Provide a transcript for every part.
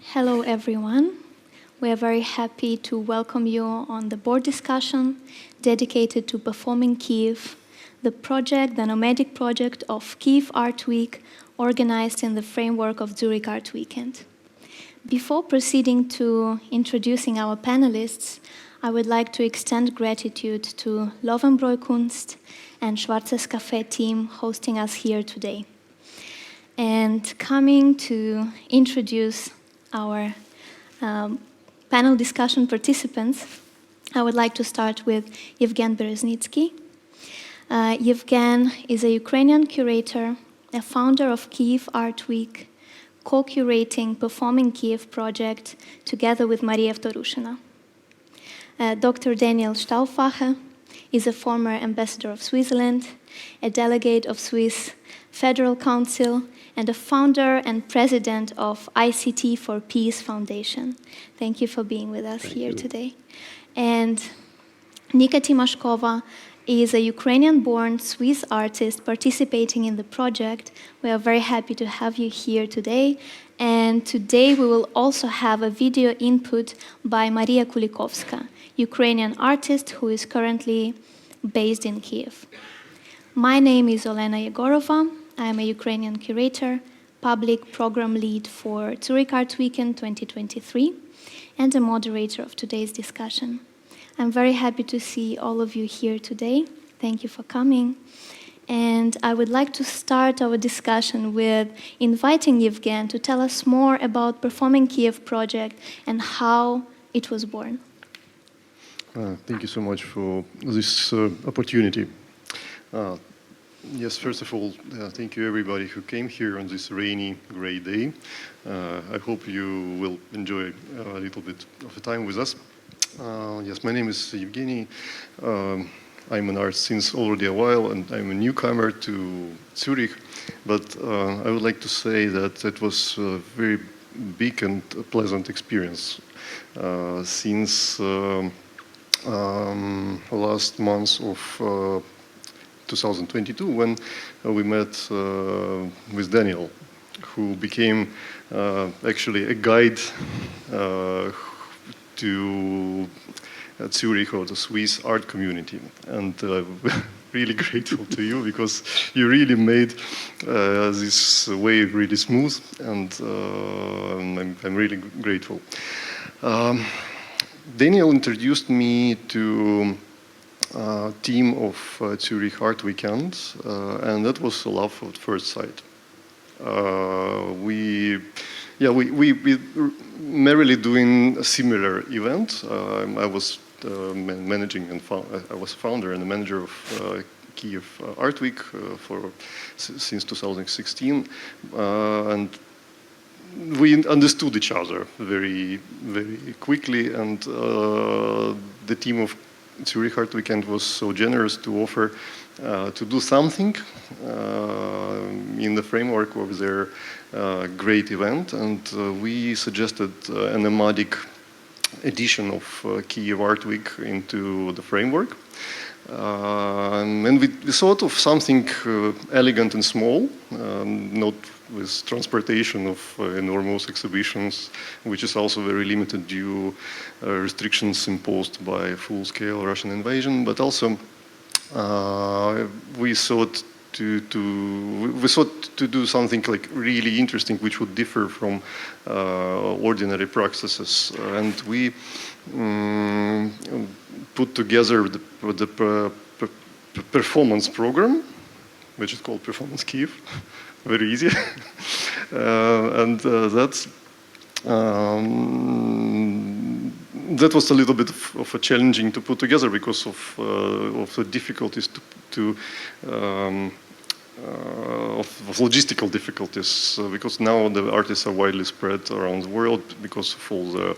Hello, everyone. We are very happy to welcome you on the board discussion dedicated to Performing Kyiv, the nomadic project of Kyiv Art Week, organized in the framework of Zurich Art Weekend. Before proceeding to introducing our panelists, I would like to extend gratitude to Löwenbräu Kunst and Schwarzes Café team hosting us here today. And coming to introduce our panel discussion participants, I would like to start with Eugene Bereznistky. Eugene is a Ukrainian curator, a founder of Kyiv Art Week, co-curating Performing Kyiv project together with Maria Vtorushina. Dr. Daniel Stauffacher is a former ambassador of Switzerland, a delegate of Swiss Federal Council, and a founder and president of ICT for Peace Foundation. Thank you for being with us here today. And Nika Timashkova is a Ukrainian-born Swiss artist participating in the project. We are very happy to have you here today. And today we will also have a video input by Maria Kulikovska, Ukrainian artist who is currently based in Kyiv. My name is Olena Yegorova. I am a Ukrainian curator, public program lead for Zurich Art Weekend 2023, and a moderator of today's discussion. I'm very happy to see all of you here today. Thank you for coming. And I would like to start our discussion with inviting Eugene to tell us more about Performing Kyiv project and how it was born. Thank you so much for this opportunity. Yes, first of all, thank you everybody who came here on this rainy, gray day. I hope you will enjoy a little bit of the time with us. Yes, my name is Eugene. I'm an artist since already a while, and I'm a newcomer to Zurich. But I would like to say that it was a very big and pleasant experience since last month of 2022, when we met with Daniel, who became actually a guide to Zurich or the Swiss art community. And really grateful to you because you really made this way really smooth, and I'm really grateful. Daniel introduced me to team of Zurich Art Weekend, and that was a love at first sight. We merrily doing a similar event. I was managing and I was founder and the manager of Kyiv Art Week since 2016, and we understood each other very, very quickly, and the team of Zurich Art Weekend was so generous to offer to do something in the framework of their great event, and we suggested a nomadic edition of Kyiv Art Week into the framework. And we thought of something elegant and small, not with transportation of enormous exhibitions, which is also very limited due restrictions imposed by full-scale Russian invasion, but also we thought to do something like really interesting, which would differ from ordinary practices, and we put together the performance program, which is called Performance Kyiv. Very easy, and that was a little bit of a challenging to put together because of the difficulties of logistical difficulties, because now the artists are widely spread around the world because of all the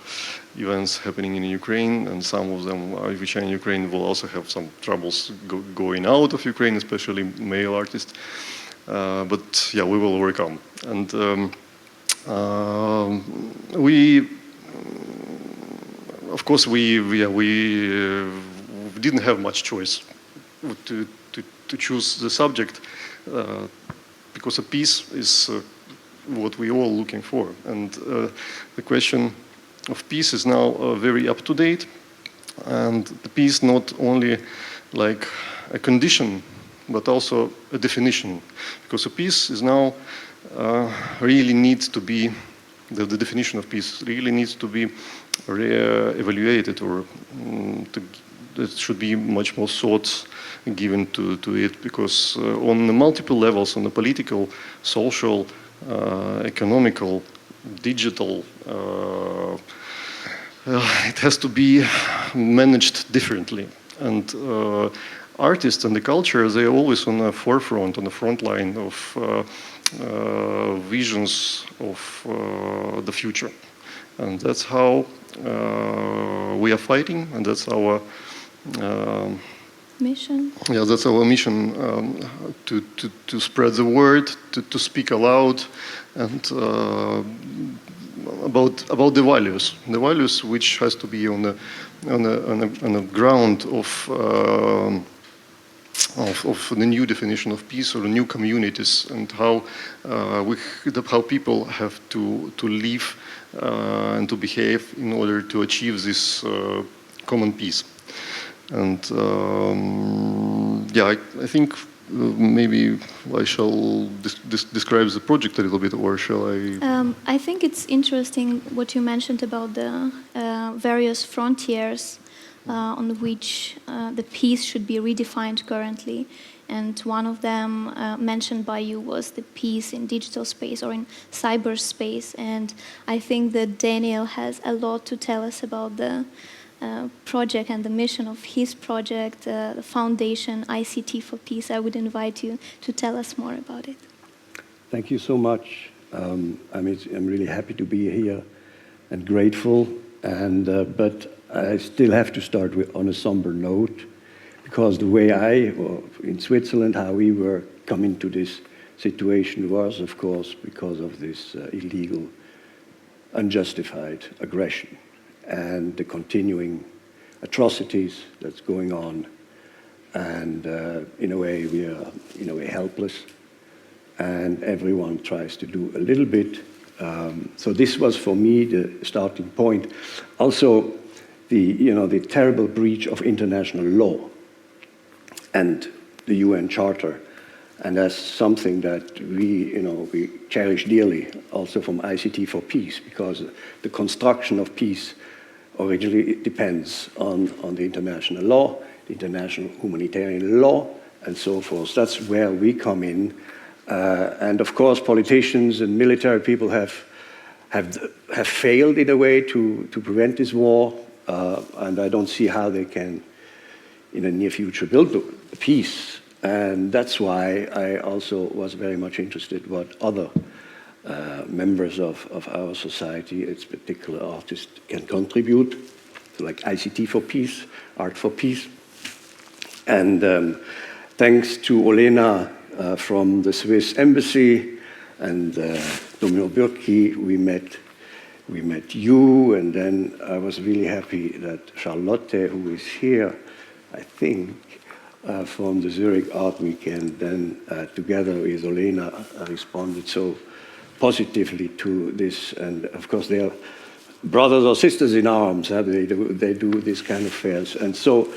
events happening in Ukraine, and some of them, which are in Ukraine, will also have some troubles going out of Ukraine, especially male artists. But yeah, we will overcome. And of course, we didn't have much choice to choose the subject, because a piece is what we all looking for. And the question of peace is now very up to date, and the peace not only like a condition, but also a definition, because a peace is now really needs to be, the definition of peace really needs to be evaluated, or it should be much more thought given to it, because on the multiple levels, on the political, social, economical, digital, it has to be managed differently. And artists and the culture, they are always on the forefront, on the front line of visions of the future. And that's how we are fighting, and that's our mission. Yeah, that's our mission, to spread the word, to speak aloud, and about the values which has to be on the ground of the new definition of peace, or the new communities, and how people have to live and to behave in order to achieve this common peace. And I think maybe I shall describe the project a little bit, or shall I? I think it's interesting what you mentioned about the various frontiers on which the peace should be redefined currently. And one of them mentioned by you was the peace in digital space or in cyberspace. And I think that Daniel has a lot to tell us about the project and the mission of his project, the foundation ICT for Peace. I would invite you to tell us more about it. Thank you so much. I'm really happy to be here and grateful. But I still have to start on a somber note, because the way in Switzerland, how we were coming to this situation was, of course, because of this illegal, unjustified aggression and the continuing atrocities that's going on. And in a way, we are helpless, and everyone tries to do a little bit. So this was for me the starting point. Also, the terrible breach of international law and the UN Charter, and that's something that we cherish dearly, also from ICT for Peace, because the construction of peace originally depends on the international law, the international humanitarian law, and so forth. That's where we come in. And of course, politicians and military people have failed in a way to prevent this war, and I don't see how they can, in the near future, build peace. And that's why I also was very much interested what other members of our society, its particular artists, can contribute, like ICT for Peace, Art for Peace. And thanks to Olena from the Swiss Embassy and Domino Birki, we met you, and then I was really happy that Charlotte, who is here, I think, from the Zurich Art Weekend, then together with Olena responded so positively to this. And of course, they are brothers or sisters in arms. They do this kind of affairs. And so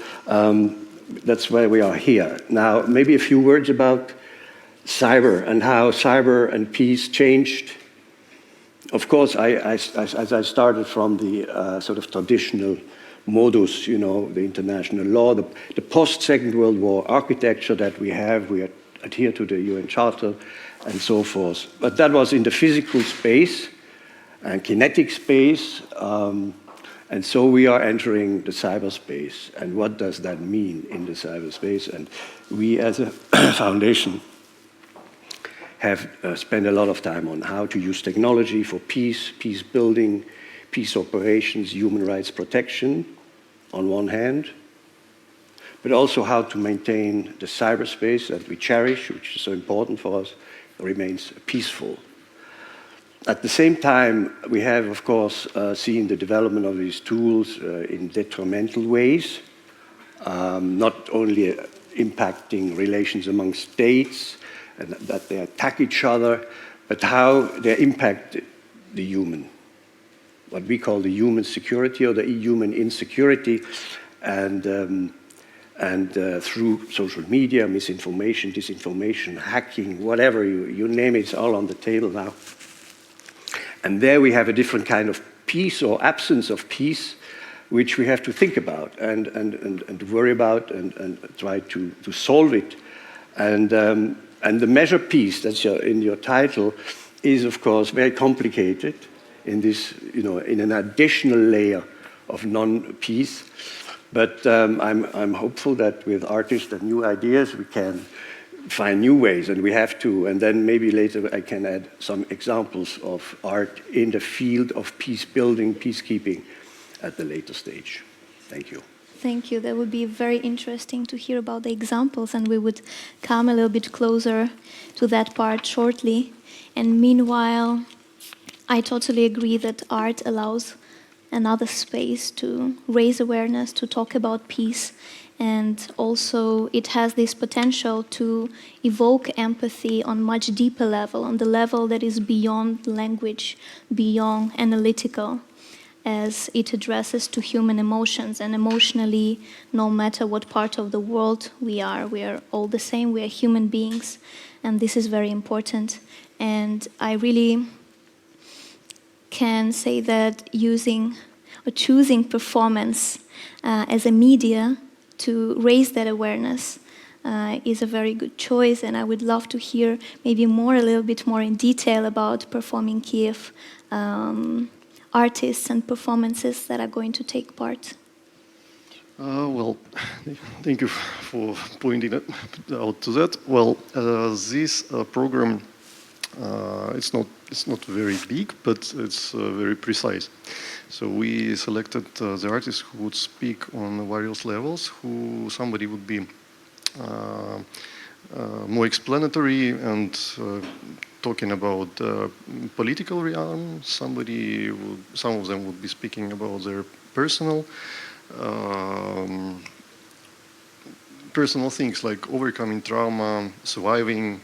that's why we are here. Now, maybe a few words about cyber and how cyber and peace changed. Of course, as I started from the sort of traditional modus, the international law, the post-Second World War architecture that we adhere to the UN Charter and so forth. But that was in the physical space and kinetic space, and so we are entering the cyberspace. And what does that mean in the cyberspace? And we as a foundation have spent a lot of time on how to use technology for peace, peace building, peace operations, human rights protection on one hand, but also how to maintain the cyberspace that we cherish, which is so important for us, remains peaceful. At the same time, we have, of course, seen the development of these tools in detrimental ways, not only impacting relations among states and that they attack each other, but how they impact the human, what we call the human security or the human insecurity, and through social media, misinformation, disinformation, hacking, whatever, you name it, it's all on the table now. And there we have a different kind of peace or absence of peace, which we have to think about and worry about and try to solve it. And the measure peace, that's in your title, is of course very complicated in this, in an additional layer of non-peace. But I'm hopeful that with artists and new ideas, we can find new ways, and we have to. And then maybe later I can add some examples of art in the field of peace building, peacekeeping at the later stage. Thank you. Thank you. That would be very interesting to hear about the examples, and we would come a little bit closer to that part shortly. And meanwhile, I totally agree that art allows another space to raise awareness, to talk about peace, and also it has this potential to evoke empathy on much deeper level, on the level that is beyond language, beyond analytical, as it addresses to human emotions. And emotionally, no matter what part of the world we are all the same, we are human beings, and this is very important. And I really can say that using or choosing performance as a media to raise that awareness is a very good choice, and I would love to hear maybe a little bit more in detail about Performing Kyiv artists and performances that are going to take part. Well, thank you for pointing out to that. Well, this program, it's not very big, but it's very precise. So we selected the artists who would speak on various levels, somebody would be more explanatory and talking about political realm. Some of them would be speaking about their personal things like overcoming trauma, surviving,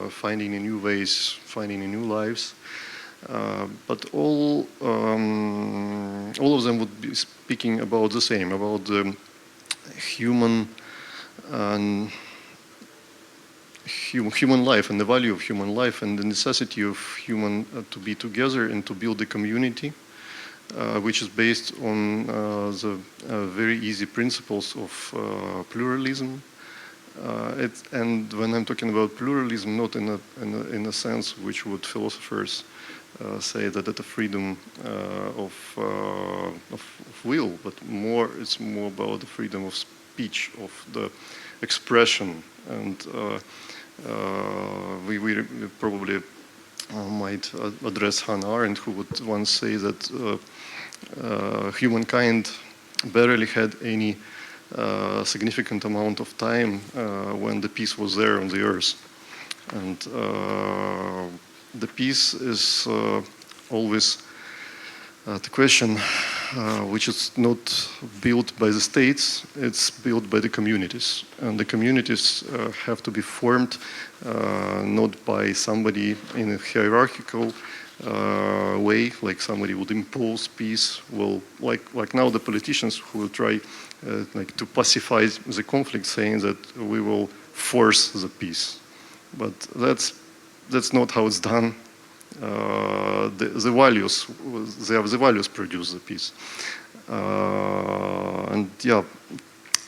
finding in new ways, finding in new lives. But all of them would be speaking about the same, about the human life and the value of human life and the necessity of human to be together and to build a community, which is based on the very easy principles of pluralism. And when I'm talking about pluralism, not in a sense which would philosophers say that it's a freedom of will, but it's more about the freedom of speech, of the expression. And we probably might address Hannah Arendt, who would once say that humankind barely had any significant amount of time when the peace was there on the earth. And the peace is always the question which is not built by the states, it's built by the communities. And the communities have to be formed not by somebody in a hierarchical way, like somebody would impose peace. Well, like now the politicians who will try to pacify the conflict, saying that we will force the peace. But that's not how it's done. The values produce the peace. And yeah,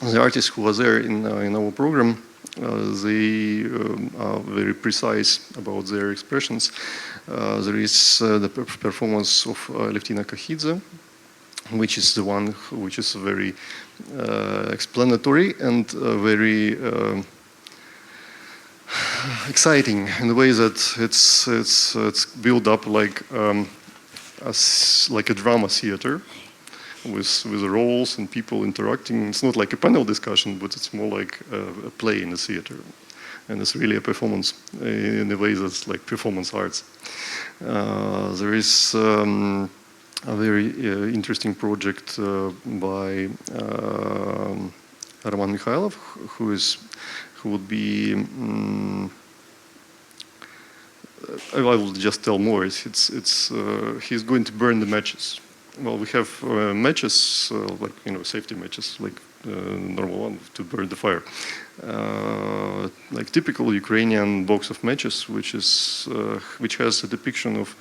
the artists who are there in our program, they are very precise about their expressions. There is the performance of Leftina Kahidze, which is the one which is very explanatory and very exciting in the way that it's built up like a drama theater with roles and people interacting. It's not like a panel discussion, but it's more like a play in a theater, and it's really a performance in a way that's like performance arts. There is a very interesting project by Roman Mikhailov, who would be I will just tell more. He's going to burn the matches. Well, we have matches, like, safety matches, like normal one to burn the fire. Like typical Ukrainian box of matches, which has a depiction of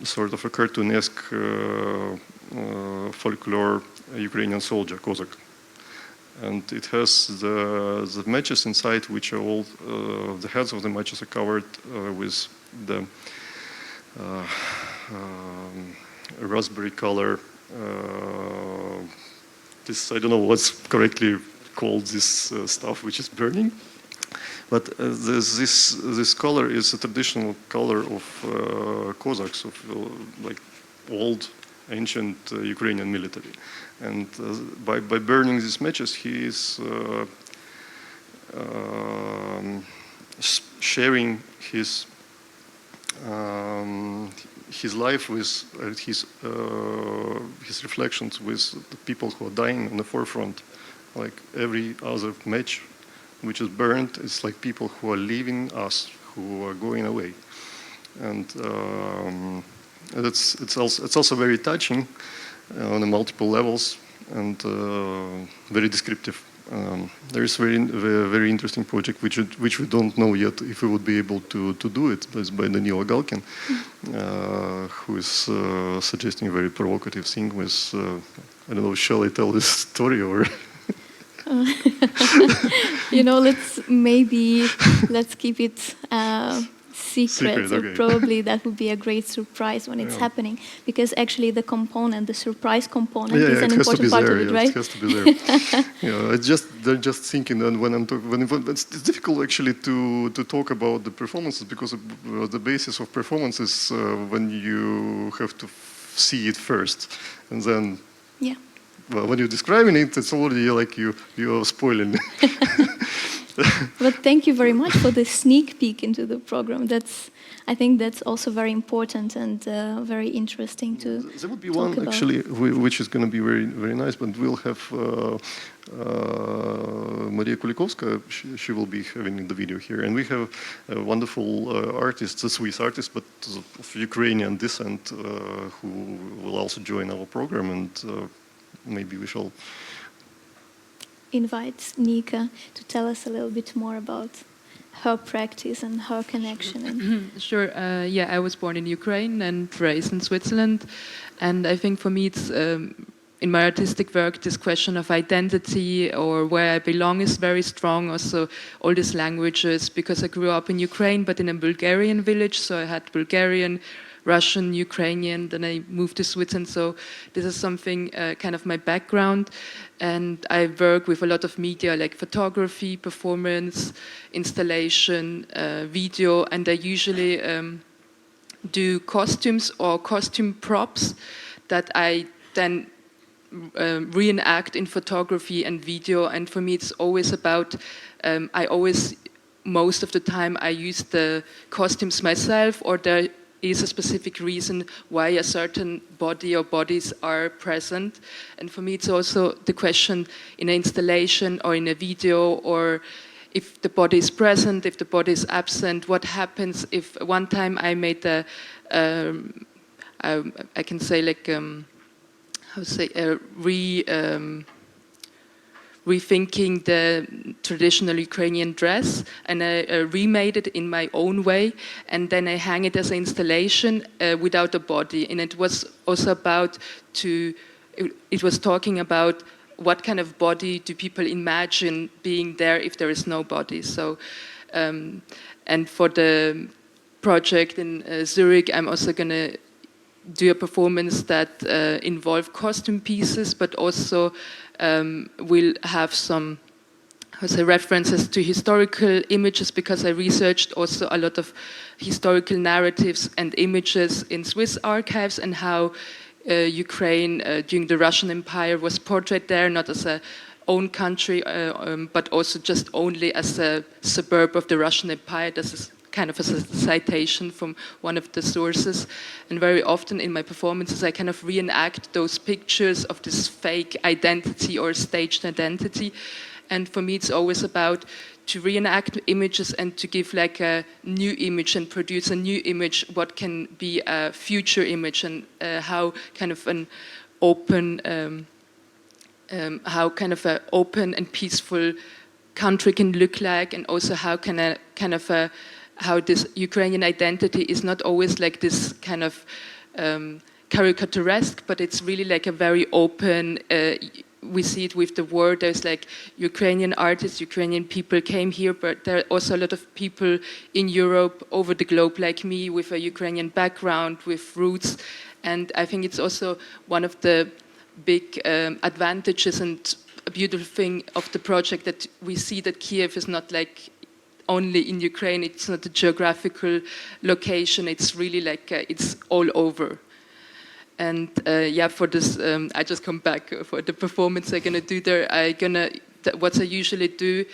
sort of a cartoonesque folklore Ukrainian soldier, Cossack. And it has the matches inside, which are all, the heads of the matches are covered with the raspberry color. I don't know what's correctly called this stuff which is burning. But this color is a traditional color of Cossacks, of like old, ancient Ukrainian military. And by burning these matches, he is sharing his life with his reflections with the people who are dying on the forefront. Like every other match which is burned, it's like people who are leaving us, who are going away. And it's also very touching on the multiple levels and very descriptive. There is very interesting project which we don't know yet if we would be able to do it. It's by Danilo Galkin, who is suggesting a very provocative thing with, I don't know, shall I tell this story or? Let's keep it secret. So okay. probably that would be a great surprise when it's happening, because actually the surprise component is an important part of it, right? It has to be there. They're just thinking that when I'm talking, it's difficult actually to talk about the performances, because the basis of performance is when you have to see it first, and then. Yeah. Well, when you're describing it, it's already like you're spoiling. But thank you very much for the sneak peek into the program. I think that's also very important and very interesting to There would be talk one about. actually, which is going to be very, very nice. But we'll have Maria Kulikovska. She will be having the video here, and we have a wonderful artist, a Swiss artist, but of Ukrainian descent, who will also join our program, and maybe we shall invite Nika to tell us a little bit more about her practice and her connection. Sure. I was born in Ukraine and raised in Switzerland. And I think for me it's, in my artistic work, this question of identity or where I belong is very strong. Also, all these languages, because I grew up in Ukraine, but in a Bulgarian village. So I had Bulgarian, Russian, Ukrainian, then I moved to Switzerland. So this is something kind of my background. And I work with a lot of media like photography, performance, installation, video, and I usually do costumes or costume props that I then reenact in photography and video. And for me it's always about, most of the time I use the costumes myself, or there is a specific reason why a certain body or bodies are present. And for me it's also the question in an installation or in a video, or if the body is present, if the body is absent, what happens if one time I made I can say like, rethinking the traditional Ukrainian dress, and I remade it in my own way, and then I hang it as an installation without a body. And it was also it was talking about what kind of body do people imagine being there if there is no body. So, and for the project in Zurich, I'm also going to do a performance that involve costume pieces, but also will have some references to historical images, because I researched also a lot of historical narratives and images in Swiss archives, and how Ukraine during the Russian Empire was portrayed there, not as a own country, but also just only as a suburb of the Russian Empire. This is kind of a citation from one of the sources. And very often in my performances, I kind of reenact those pictures of this fake identity or staged identity. And for me, it's always about to reenact images and to give like a new image and produce a new image, what can be a future image, and how kind of an open, how kind of an open and peaceful country can look like, and also how can a kind of a, how this Ukrainian identity is not always like this kind of caricaturesque, but it's really like a very open. We see it with the war. There's like Ukrainian artists, Ukrainian people came here, but there are also a lot of people in Europe, over the globe, like me, with a Ukrainian background, with roots. And I think it's also one of the big advantages and a beautiful thing of the project, that we see that Kyiv is not like only in Ukraine. It's not a geographical location. It's really like it's all over. And yeah, for this, I just come back for the performance I'm gonna do there. What I usually do,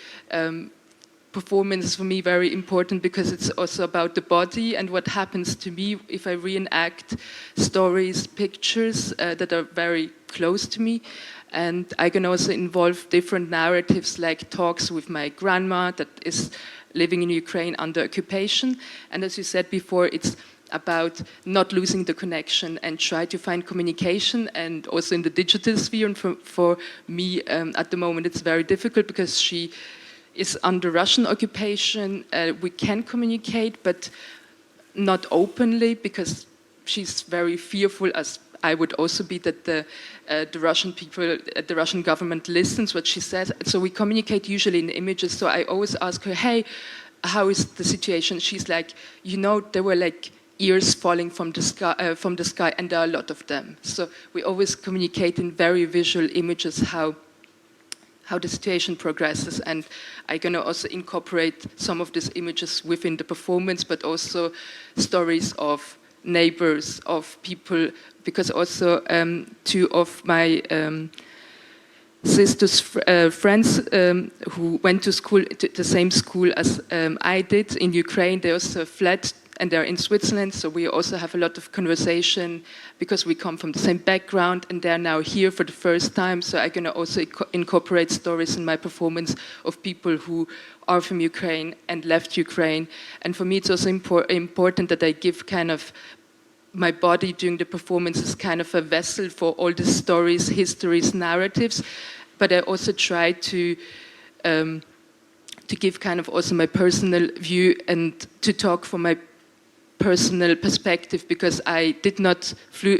performance is for me very important, because it's also about the body and what happens to me if I reenact stories, pictures that are very close to me. And I can also involve different narratives, like talks with my grandma that is living in Ukraine under occupation. And as you said before, it's about not losing the connection and try to find communication, and also in the digital sphere. And for me, at the moment, it's very difficult because she is under Russian occupation. We can communicate, but not openly, because she's very fearful, as I would also be, that the Russian people, the Russian government listens what she says. So we communicate usually in images. So I always ask her, hey, how is the situation? She's like, you know, there were like ears falling from the sky, and there are a lot of them. So we always communicate in very visual images how the situation progresses, and I'm gonna also incorporate some of these images within the performance, but also stories of neighbors, of people, because also two of my sister's friends who went to school, to the same school as I did in Ukraine, they also fled, and they're in Switzerland, so we also have a lot of conversation because we come from the same background, and they're now here for the first time. So I'm going to also incorporate stories in my performance of people who are from Ukraine and left Ukraine. And for me, it's also important that I give kind of my body during the performance as kind of a vessel for all the stories, histories, narratives. But I also try to give kind of also my personal view and to talk from my personal perspective, because I did not flew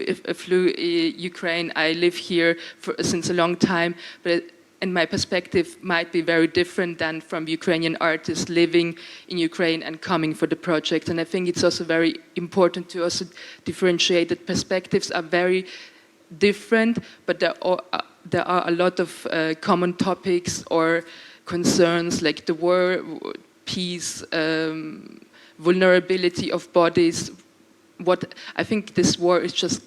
Ukraine. I live here since a long time, and my perspective might be very different than from Ukrainian artists living in Ukraine and coming for the project. And I think it's also very important to also differentiate that perspectives are very different, but there are a lot of common topics or concerns, like the war, peace, vulnerability of bodies. What I think this war is just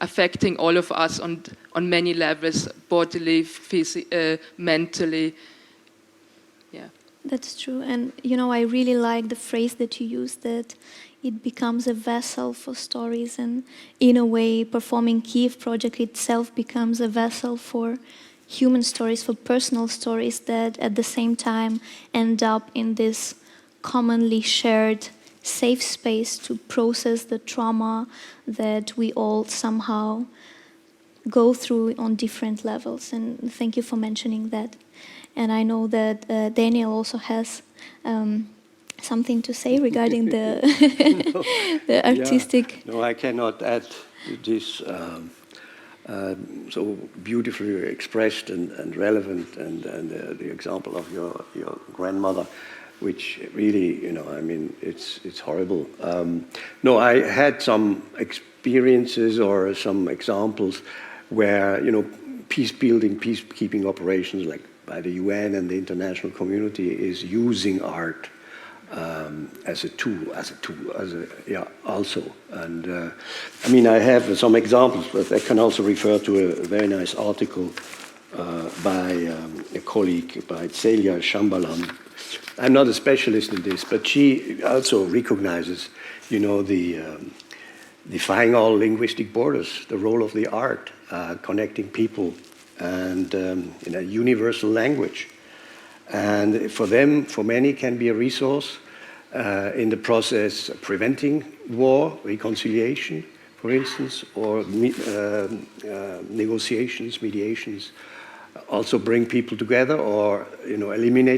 affecting all of us on many levels, bodily, mentally. Yeah. That's true. And, you know, I really like the phrase that you used, that it becomes a vessel for stories. And in a way, performing Kyiv project itself becomes a vessel for human stories, for personal stories that at the same time end up in this commonly shared safe space to process the trauma that we all somehow go through on different levels. And thank you for mentioning that. And I know that Daniel also has something to say regarding the, the artistic... Yeah. No, I cannot add this so beautifully expressed and relevant, and the example of your grandmother, which really, you know, I mean, it's horrible. No, I had some experiences or some examples where, you know, peace-building, peacekeeping operations, like by the UN and the international community, is using art as a tool, also. And I mean, I have some examples, but I can also refer to a very nice article by a colleague, by Celia Shambalam. I'm not a specialist in this, but she also recognizes, you know, the defying all linguistic borders, the role of the art, connecting people, and in a universal language. And for them, for many, can be a resource in the process of preventing war, reconciliation, for instance, or negotiations, mediations. Also bring people together, or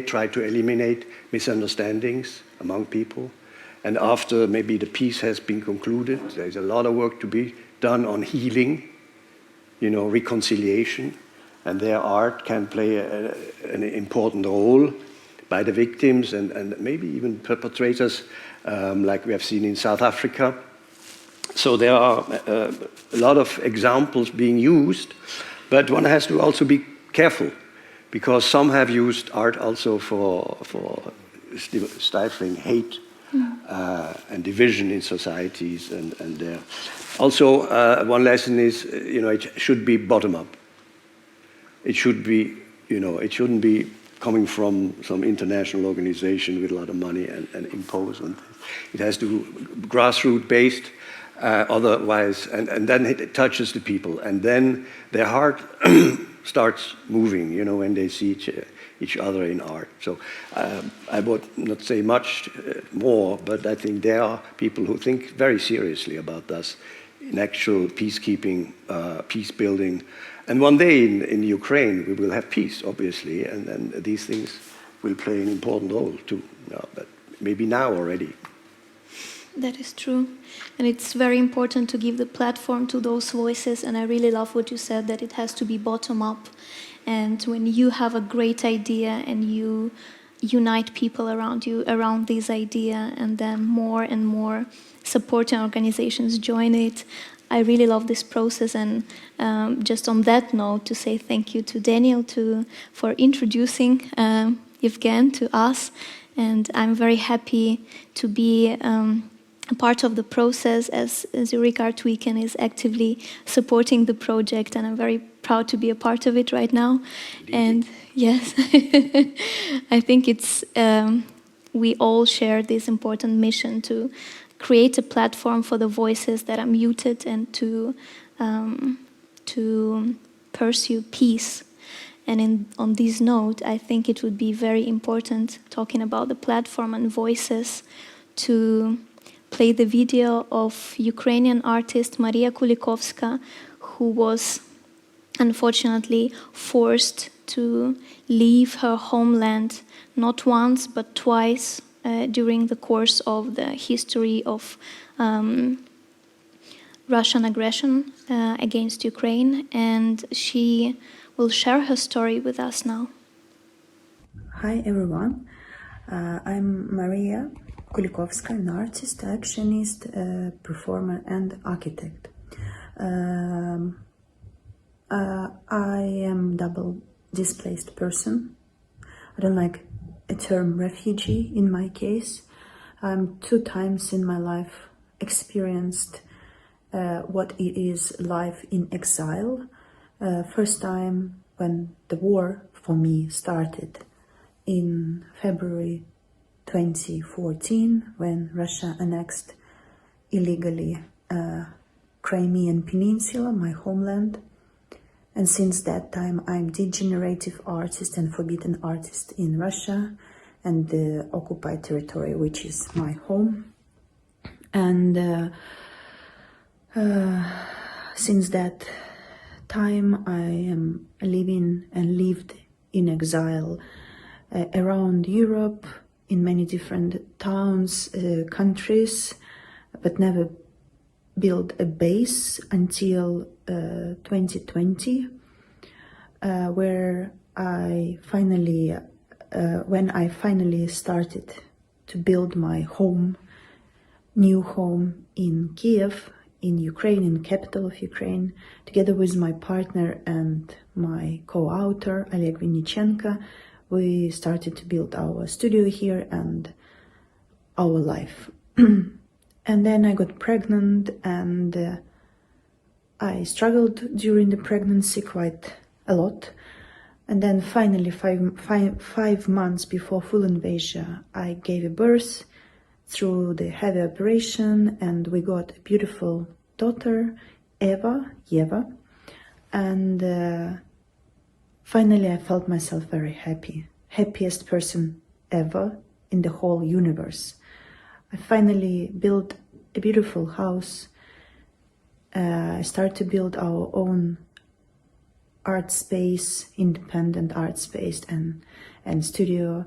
try to eliminate misunderstandings among people. And after maybe the peace has been concluded, there's a lot of work to be done on healing, reconciliation, and their art can play an important role by the victims and maybe even perpetrators, like we have seen in South Africa. So there are a lot of examples being used, but one has to also be careful, because some have used art also for stifling hate and division in societies, and also one lesson is it should be bottom up. It should be it shouldn't be coming from some international organization with a lot of money and impose on. It has to be grassroots based. Otherwise, and then it touches the people, and then their heart starts moving, when they see each other in art. So I would not say much more, but I think there are people who think very seriously about this in actual peacekeeping, peace building. And one day in Ukraine, we will have peace, obviously, and these things will play an important role too, but maybe now already. That is true. And it's very important to give the platform to those voices. And I really love what you said, that it has to be bottom up. And when you have a great idea and you unite people around you, around this idea, and then more and more supporting organizations join it, I really love this process. And just on that note, to say thank you to Daniel for introducing Eugene to us. And I'm very happy to be a part of the process, as Zurich Art Weekend is actively supporting the project, and I'm very proud to be a part of it right now. Indeed. And yes, I think it's we all share this important mission to create a platform for the voices that are muted and to pursue peace. And on this note, I think it would be very important, talking about the platform and voices, to play the video of Ukrainian artist Maria Kulikovska, who was unfortunately forced to leave her homeland not once but twice during the course of the history of Russian aggression against Ukraine, and she will share her story with us now. Hi everyone, I'm Maria Kulikovska, an artist, actionist, performer and architect. I am double displaced person. I don't like a term refugee in my case. I'm 2 times in my life experienced what it is life in exile. First time when the war for me started in February 2014, when Russia annexed illegally Crimean Peninsula, my homeland. And since that time, I'm degenerative artist and forbidden artist in Russia and the occupied territory, which is my home. And since that time, I am living and lived in exile around Europe, in many different towns, countries, but never built a base until 2020, where I finally, when I finally started to build my home, new home in Kyiv, in Ukraine, in capital of Ukraine, together with my partner and my co-author, Oleg Vinichenko. We started to build our studio here and our life. And then I got pregnant, and I struggled during the pregnancy quite a lot. And then finally, five months before full invasion, I gave a birth through the heavy operation, and we got a beautiful daughter, Yeva. And finally, I felt myself very happy happiest person ever in the whole universe. I finally built a beautiful house. I started to build our own art space, independent art space and studio.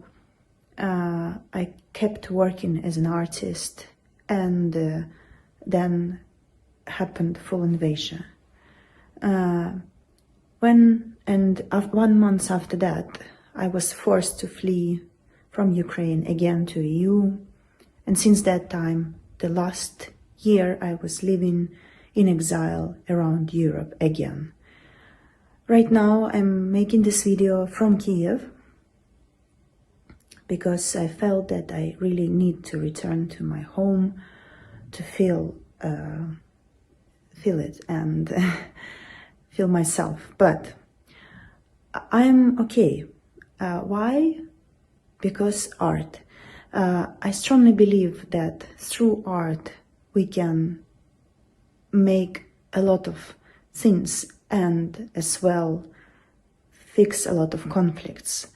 I kept working as an artist, and then happened full invasion. 1 month after that, I was forced to flee from Ukraine again to EU, and since that time, the last year, I was living in exile around Europe again. Right now, I'm making this video from Kyiv because I felt that I really need to return to my home to feel it and feel myself. But I'm okay. Why? Because art. I strongly believe that through art we can make a lot of things and as well fix a lot of conflicts.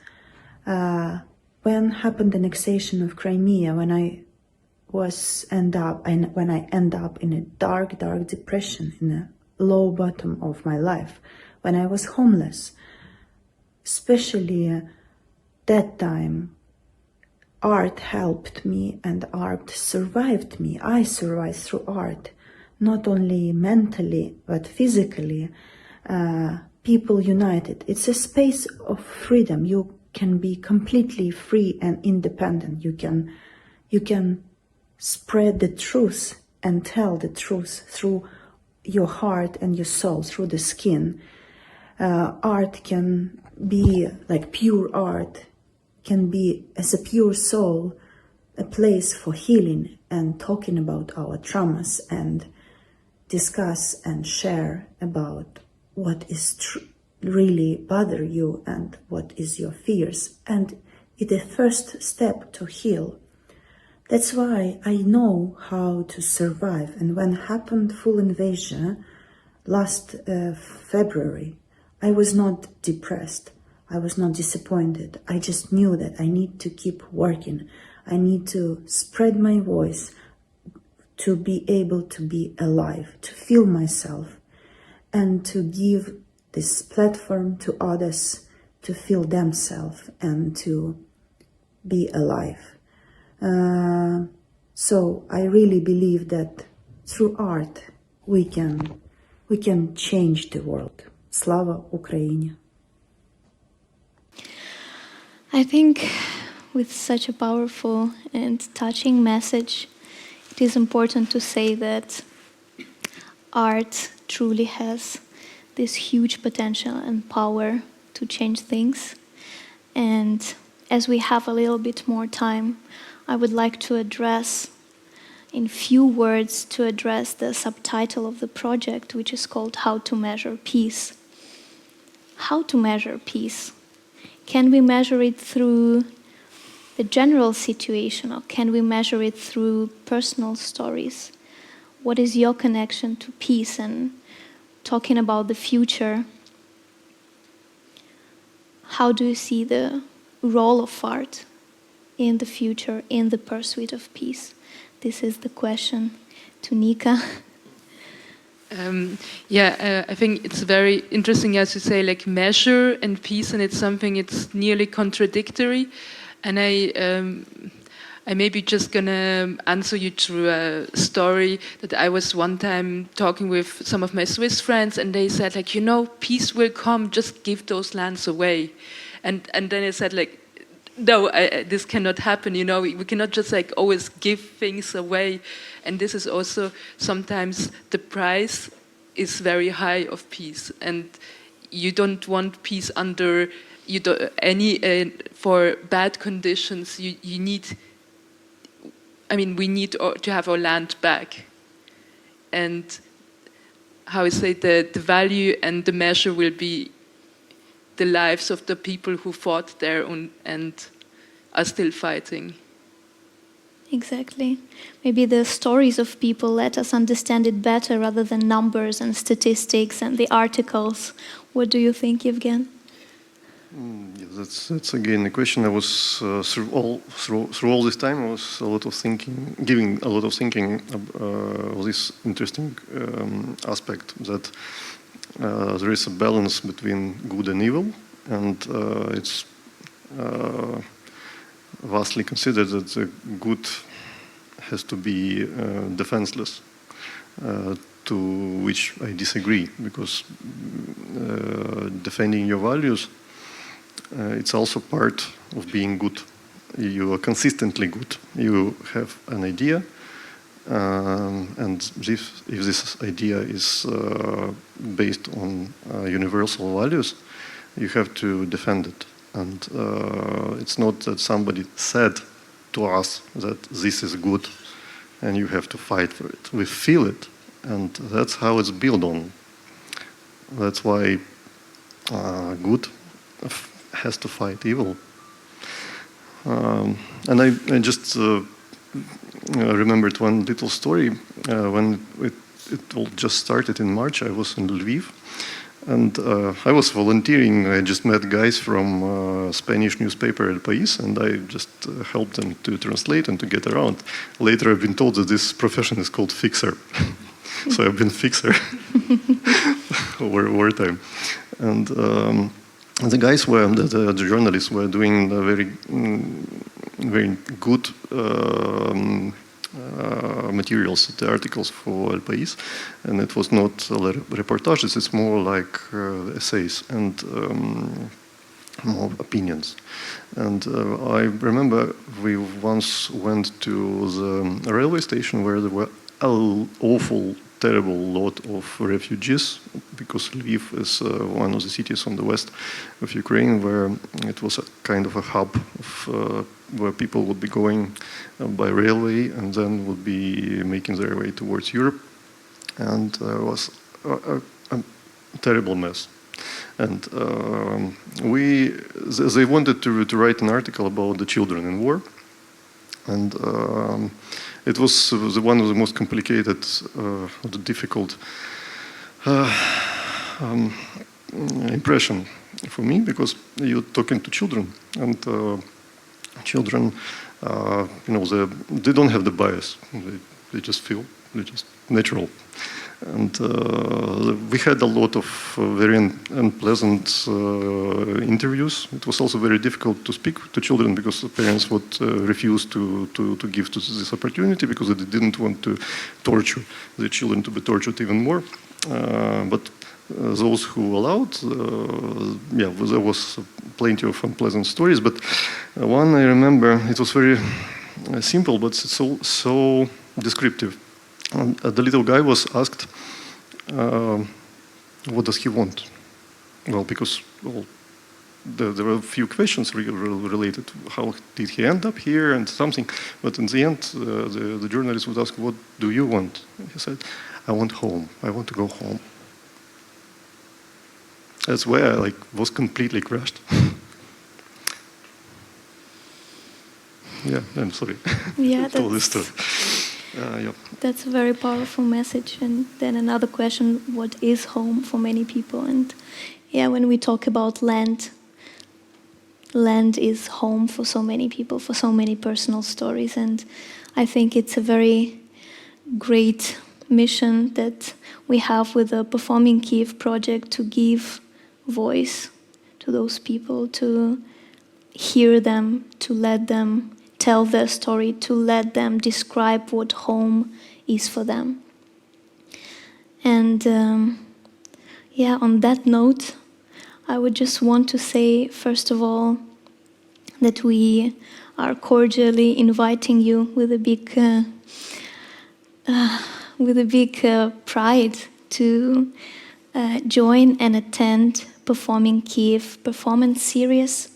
When happened the annexation of Crimea, when I end up in a dark depression, in a low bottom of my life, when I was homeless, especially that time, art helped me and art survived me. I survived through art, not only mentally but physically. People united. It's a space of freedom. You can be completely free and independent. You can spread the truth and tell the truth through your heart and your soul, through the skin. Art can be like pure art, can be as a pure soul, a place for healing and talking about our traumas and discuss and share about what is really bother you and what is your fears. And it's the first step to heal. That's why I know how to survive. And when happened full invasion last February, I was not depressed. I was not disappointed. I just knew that I need to keep working. I need to spread my voice to be able to be alive, to feel myself, and to give this platform to others to feel themselves and to be alive. So I really believe that through art we can change the world. Slava Ukraini! I think with such a powerful and touching message, it is important to say that art truly has this huge potential and power to change things. And as we have a little bit more time, I would like to address, in few words, to address the subtitle of the project, which is called How to Measure Peace. How to measure peace? Can we measure it through the general situation, or can we measure it through personal stories? What is your connection to peace? And talking about the future, how do you see the role of art in the future, in the pursuit of peace? This is the question to Nika. I think it's very interesting, as you say, like measure and peace, and it's something it's nearly contradictory. And I maybe just gonna answer you through a story that I was one time talking with some of my Swiss friends, and they said, like, peace will come, just give those lands away. And then I said, like, no, this cannot happen, we cannot just like always give things away. And this is also sometimes the price is very high of peace, and you don't want peace under for bad conditions. We need to have our land back. And how I say, the value and the measure will be the lives of the people who fought there and are still fighting. Exactly. Maybe the stories of people let us understand it better rather than numbers and statistics and the articles. What do you think, Evgen? Yeah, that's again a question. I was through all this time. I was giving a lot of thinking of this interesting aspect that there is a balance between good and evil, and it's vastly considered that the good has to be defenseless. To which I disagree, because defending your values, it's also part of being good. You are consistently good. You have an idea, and if this idea is based on universal values, you have to defend it. And it's not that somebody said to us that this is good and you have to fight for it. We feel it, and that's how it's built on. That's why good has to fight evil. And I just remembered one little story. When it all just started in March, I was in Lviv, and I was volunteering. I just met guys from Spanish newspaper El País, and I just helped them to translate and to get around. Later, I've been told that this profession is called fixer. So I've been fixer over wartime. And the guys the journalists were doing very good materials, the articles for El País, and it was not reportages, it's more like essays and more opinions. And I remember we once went to the railway station where there were an awful, terrible lot of refugees, because Lviv is one of the cities on the west of Ukraine where it was a kind of a hub of, where people would be going by railway and then would be making their way towards Europe. And it was a terrible mess. And they wanted to write an article about the children in war. And it was one of the most complicated, the difficult impression for me, because you're talking to children, and children, they don't have the bias. They just feel, they're just natural. And we had a lot of very unpleasant interviews. It was also very difficult to speak to children because the parents would refuse to give this opportunity because they didn't want to torture the children to be tortured even more. But those who allowed, there was plenty of unpleasant stories. But one I remember, it was very simple, but so descriptive. And the little guy was asked, what does he want? Well, because there were a few questions related to how did he end up here and something. But in the end, the journalist would ask, what do you want? And he said, I want home. I want to go home. That's where I was completely crushed. Yeah, I'm sorry. Yeah, all this stuff. Yeah. That's a very powerful message. And then another question, what is home for many people? And yeah, when we talk about land is home for so many people, for so many personal stories. And I think it's a very great mission that we have with the Performing Kyiv project to give voice to those people, to hear them, to let them tell their story, to let them describe what home is for them. And on that note, I would just want to say, first of all, that we are cordially inviting you with a big pride to join and attend Performing Kyiv performance series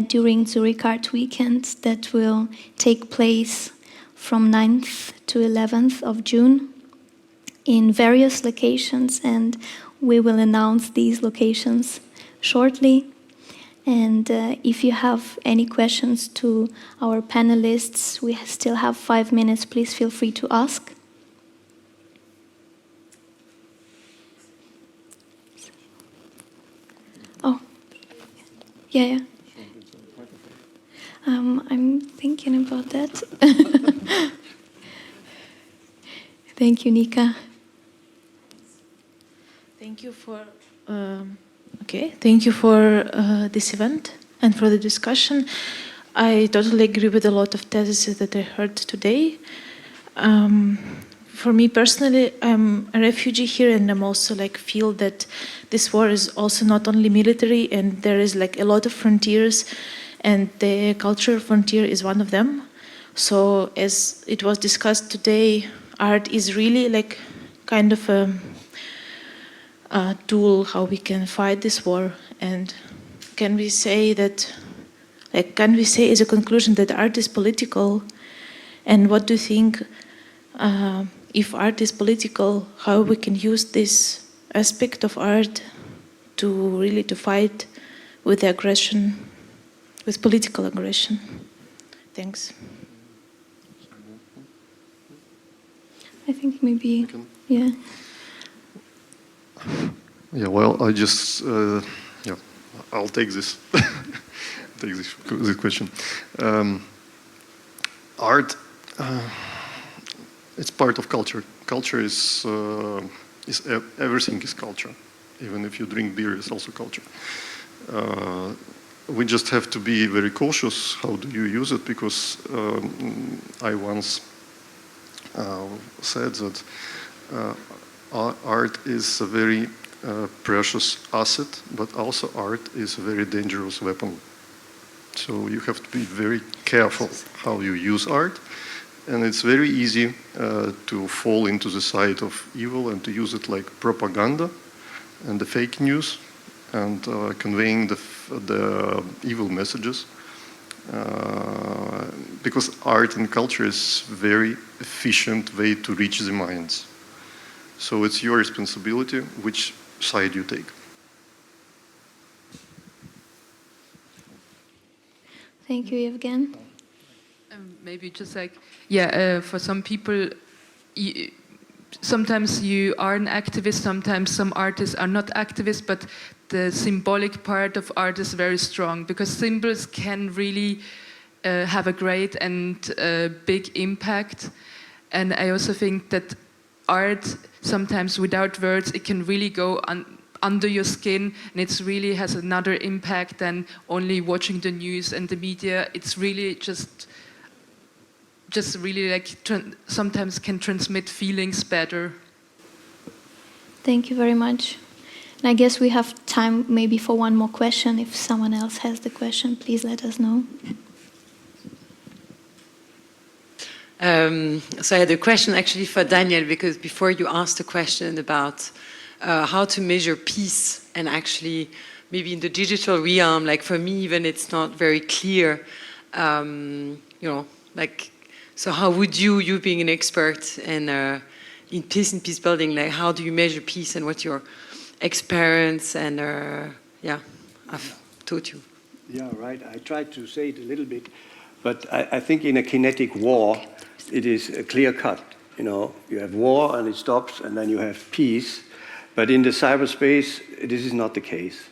during Zurich Art Weekend that will take place from 9th to 11th of June in various locations, and we will announce these locations shortly. And if you have any questions to our panelists, we still have 5 minutes. Please feel free to ask. Oh, Yeah. I'm thinking about that. Thank you, Nika. Thank you for Thank you for this event and for the discussion. I totally agree with a lot of theses that I heard today. For me personally, I'm a refugee here, and I'm also feel that this war is also not only military, and there is a lot of frontiers, and the cultural frontier is one of them. So as it was discussed today, art is really kind of a tool how we can fight this war. And can we say as a conclusion that art is political? And what do you think, if art is political, how we can use this aspect of art to fight with the aggression, with political aggression? Thanks. I think maybe, yeah. Yeah, well, I'll take this, this question. Art, it's part of culture. Culture is everything is culture. Even if you drink beer, it's also culture. We just have to be very cautious how do you use it, because I once said that art is a very precious asset, but also art is a very dangerous weapon. So you have to be very careful how you use art, and it's very easy to fall into the side of evil and to use it like propaganda and the fake news and conveying the evil messages. Because art and culture is a very efficient way to reach the minds. So it's your responsibility which side you take. Thank you, Evgen. Maybe just for some people, sometimes you are an activist, sometimes some artists are not activists, but the symbolic part of art is very strong, because symbols can really have a great and big impact. And I also think that art, sometimes without words, it can really go under your skin, and it really has another impact than only watching the news and the media. It's really just really sometimes can transmit feelings better. Thank you very much. And I guess we have time maybe for one more question. If someone else has the question, please let us know. So I had a question actually for Daniel, because before you asked a question about how to measure peace, and actually maybe in the digital realm, for me even it's not very clear, so how would you being an expert in peace and peace building, how do you measure peace, and what's your experience, and I've taught you. Yeah, right. I tried to say it a little bit, but I think in a kinetic war, it is a clear cut. You have war and it stops, and then you have peace. But in the cyberspace, this is not the case,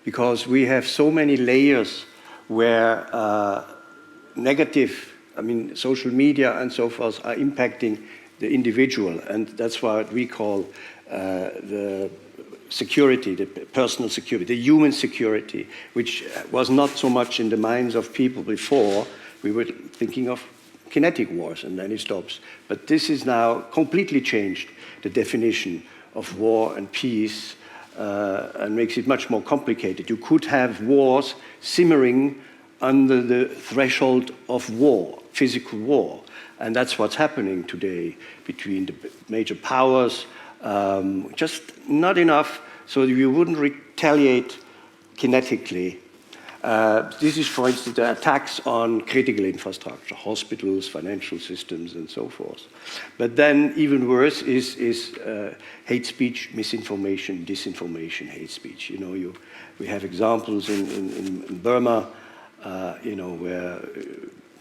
because we have so many layers where social media and so forth are impacting the individual, and that's what we call the security, the personal security, the human security, which was not so much in the minds of people before. We were thinking of kinetic wars, and then it stops. But this is now completely changed the definition of war and peace, and makes it much more complicated. You could have wars simmering under the threshold of war, physical war. And that's what's happening today between the major powers. Just not enough so that you wouldn't retaliate kinetically. This is, for instance, the attacks on critical infrastructure, hospitals, financial systems, and so forth. But then even worse is hate speech, misinformation, disinformation, hate speech. We have examples in Burma, where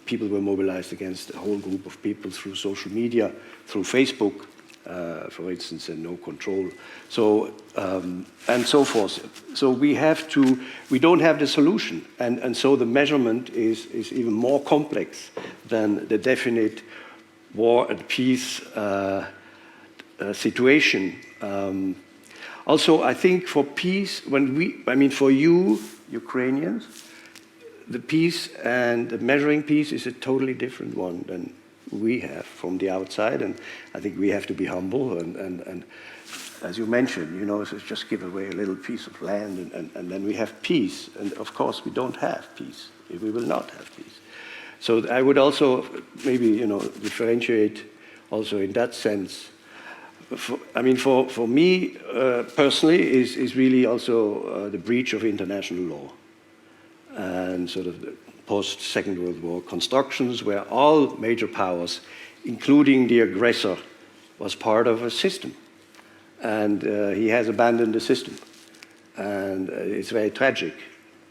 people were mobilized against a whole group of people through social media, through Facebook, for instance, and no control. So, and so forth. So we don't have the solution. And so the measurement is even more complex than the definite war and peace situation. Also, I think for peace, for you, Ukrainians, the peace and the measuring peace is a totally different one than we have from the outside, and I think we have to be humble and as you mentioned, so just give away a little piece of land and then we have peace. And of course we don't have peace. We will not have peace. So I would also maybe, differentiate also in that sense. For me personally is really also the breach of international law and sort of the post-Second World War constructions where all major powers, including the aggressor, was part of a system. And he has abandoned the system. And it's very tragic.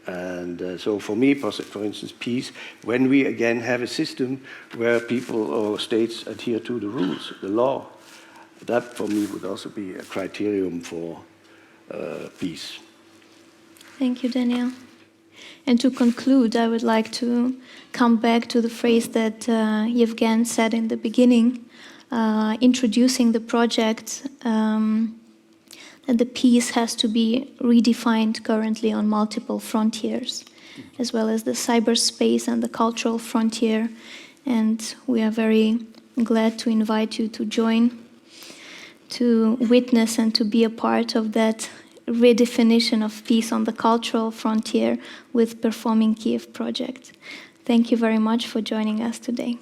And so for me, for instance, peace, when we again have a system where people or states adhere to the rules, the law, that for me would also be a criterion for peace. Thank you, Daniel. And to conclude, I would like to come back to the phrase that Eugene said in the beginning, introducing the project, that the peace has to be redefined currently on multiple frontiers, as well as the cyberspace and the cultural frontier. And we are very glad to invite you to join, to witness and to be a part of that redefinition of peace on the cultural frontier with Performing Kyiv project. Thank you very much for joining us today.